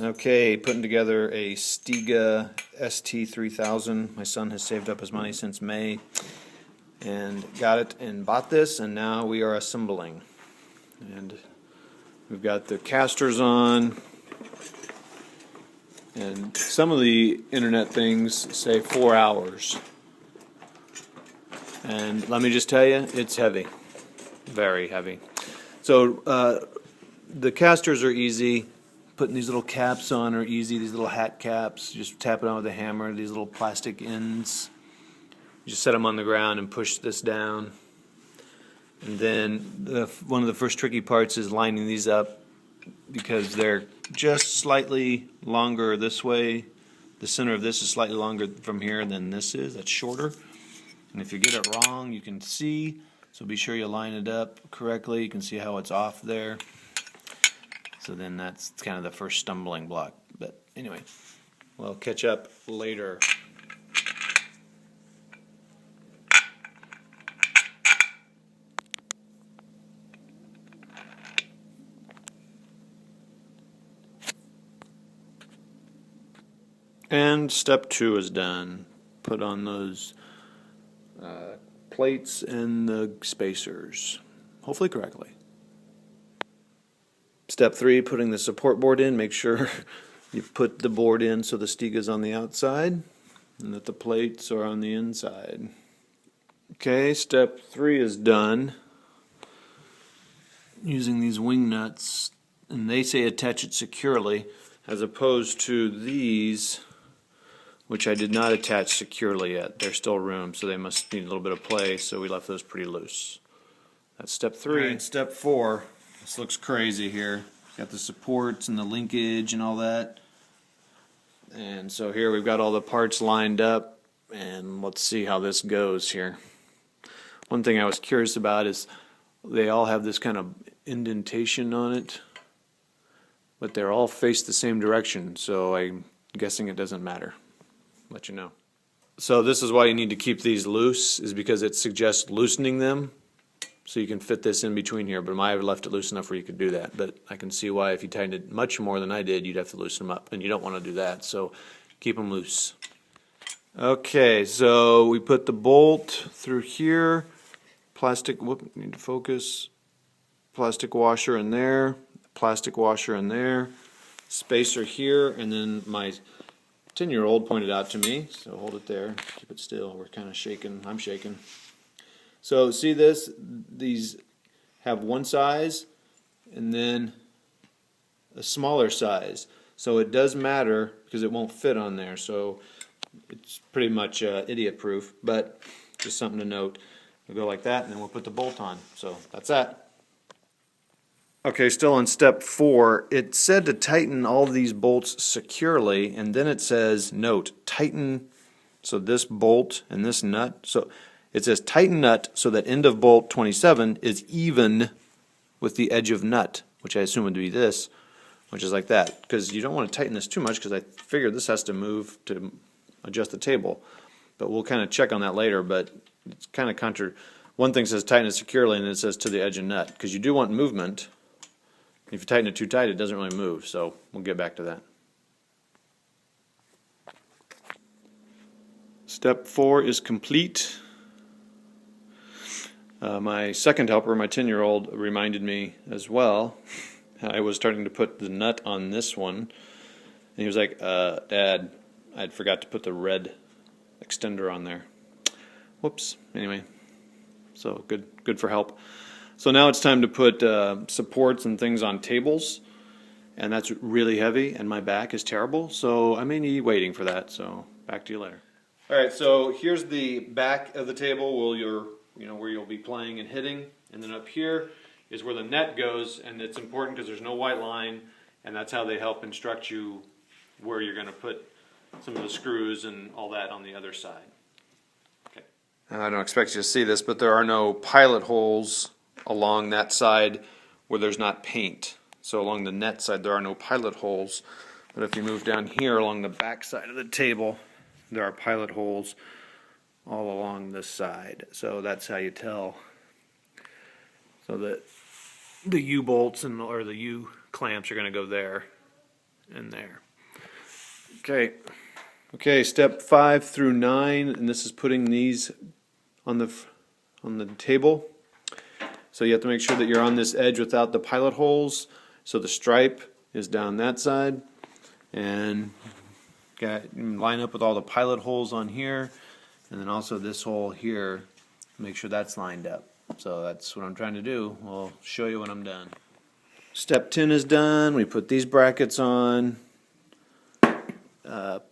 Okay, putting together a Stiga ST3000. My son has saved up his money since May and got it and bought this, and now we are assembling. And we've got the casters on, and some of the internet things say 4 hours. And let me just tell you, it's heavy, very heavy. So the casters are easy. Putting these little caps on are easy, these little hat caps. You just tap it on with a hammer, these little plastic ends. You just set them on the ground and push this down. And then one of the first tricky parts is lining these up because they're just slightly longer this way. The center of this is slightly longer from here than this is. That's shorter. And if you get it wrong, you can see. So be sure you line it up correctly. You can see how it's off there. So then that's kind of the first stumbling block. But anyway, we'll catch up later. And step 2 is done. Put on those plates and the spacers, hopefully correctly. Step 3, putting the support board in. Make sure you put the board in so the Stiga's on the outside and that the plates are on the inside. Okay, step 3 is done. Using these wing nuts, and they say attach it securely, as opposed to these, which I did not attach securely yet. They're still room, so they must need a little bit of play, so we left those pretty loose. That's step 3. Right, step 4. This looks crazy here. Got the supports and the linkage and all that. And so here we've got all the parts lined up, and let's see how this goes here. One thing I was curious about is they all have this kind of indentation on it, but they're all faced the same direction, so I'm guessing it doesn't matter. Let you know. So this is why you need to keep these loose, is because it suggests loosening them. So you can fit this in between here, but I left it loose enough where you could do that. But I can see why if you tightened it much more than I did, you'd have to loosen them up, and you don't want to do that, so keep them loose. Okay, so we put the bolt through here, plastic, need to focus, plastic washer in there, plastic washer in there, spacer here, and then my 10-year-old pointed out to me, so hold it there, keep it still, we're kind of shaking, I'm shaking. So see this, these have one size and then a smaller size. So it does matter because it won't fit on there. So it's pretty much idiot proof, but just something to note. We'll go like that and then we'll put the bolt on. So that's that. Okay, still on step 4, it said to tighten all these bolts securely, and then it says, note, tighten, so this bolt and this nut, so it says tighten nut so that end of bolt 27 is even with the edge of nut, which I assume would be this, which is like that, because you don't want to tighten this too much because I figure this has to move to adjust the table, but we'll kind of check on that later. But it's kind of one thing says tighten it securely and it says to the edge of nut, because you do want movement. If you tighten it too tight, it doesn't really move, so we'll get back to that. Step 4 is complete. My second helper, my 10-year-old, reminded me as well. I was starting to put the nut on this one, and he was like, Dad, I forgot to put the red extender on there. Whoops. Anyway, so good for help. So now it's time to put supports and things on tables, and that's really heavy, and my back is terrible, so I may need waiting for that, so back to you later. Alright, so here's the back of the table where you'll be playing and hitting, and then up here is where the net goes, and it's important because there's no white line, and that's how they help instruct you where you're going to put some of the screws and all that on the other side. Okay. And I don't expect you to see this, but there are no pilot holes along that side where there's not paint. So along the net side there are no pilot holes, but if you move down here along the back side of the table, there are pilot holes all along this side. So that's how you tell. So that the U-bolts or the U-clamps are going to go there, in there. Okay, step 5 through 9, and this is putting these on the table. So you have to make sure that you're on this edge without the pilot holes. So the stripe is down that side, and line up with all the pilot holes on here, and then also this hole here. Make sure that's lined up. So that's what I'm trying to do. I'll show you when I'm done. Step 10 is done. We put these brackets on.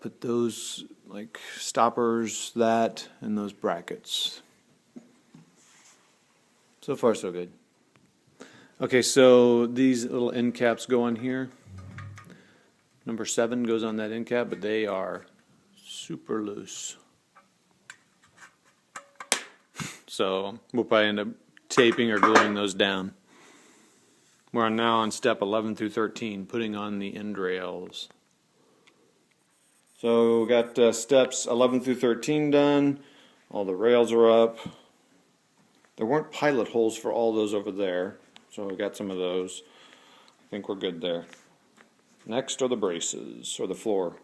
Put those like stoppers, that, and those brackets. So far so good. Okay, so these little end caps go on here. Number 7 goes on that end cap, but they are super loose. So we'll probably end up taping or gluing those down. We're now on step 11 through 13, putting on the end rails. So we got steps 11 through 13 done. All the rails are up. There weren't pilot holes for all those over there, so we got some of those. I think we're good there. Next are the braces, or the floor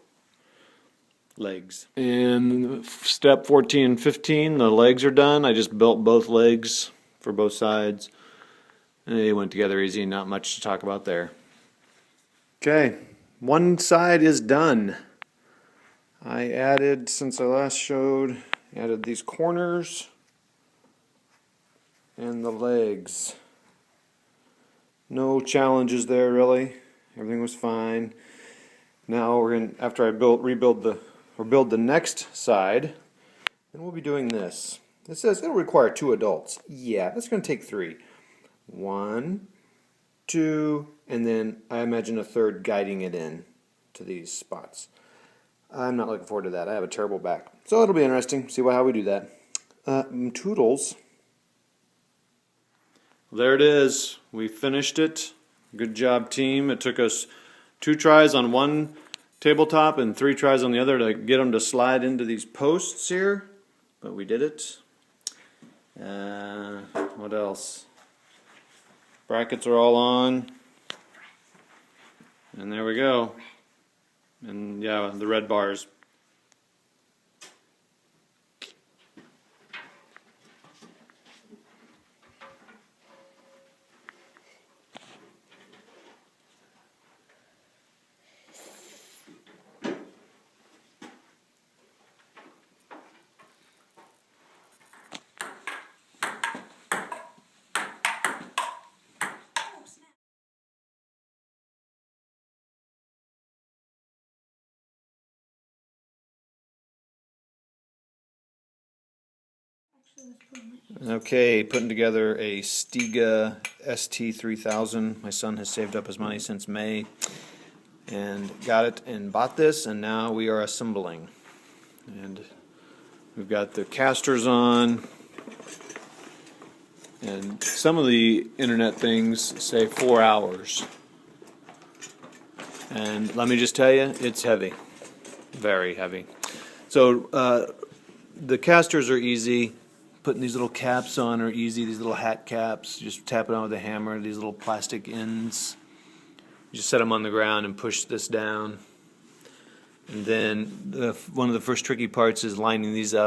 legs. And step 14 and 15, the legs are done. I just built both legs for both sides. And they went together easy, not much to talk about there. Okay, one side is done. I added, since I last showed, added these corners and the legs. No challenges there really. Everything was fine. Now we're going, after I build the next side, then we'll be doing this. It says it'll require 2 adults. Yeah, that's going to take 3. 1, 2, and then I imagine a third guiding it in to these spots. I'm not looking forward to that. I have a terrible back. So it'll be interesting. See how we do that. Toodles. There it is. We finished it. Good job, team. It took us 2 tries on one tabletop and 3 tries on the other to get them to slide into these posts here. But we did it. What else? Brackets are all on. And there we go. And yeah, the red bars. Okay, putting together a Stiga ST3000. My son has saved up his money since May and got it and bought this, and now we are assembling. And we've got the casters on, and some of the internet things say 4 hours. And let me just tell you, it's heavy, very heavy. So the casters are easy. Putting these little caps on are easy, these little hat caps. Just tap it on with a hammer, these little plastic ends. You just set them on the ground and push this down. And then one of the first tricky parts is lining these up.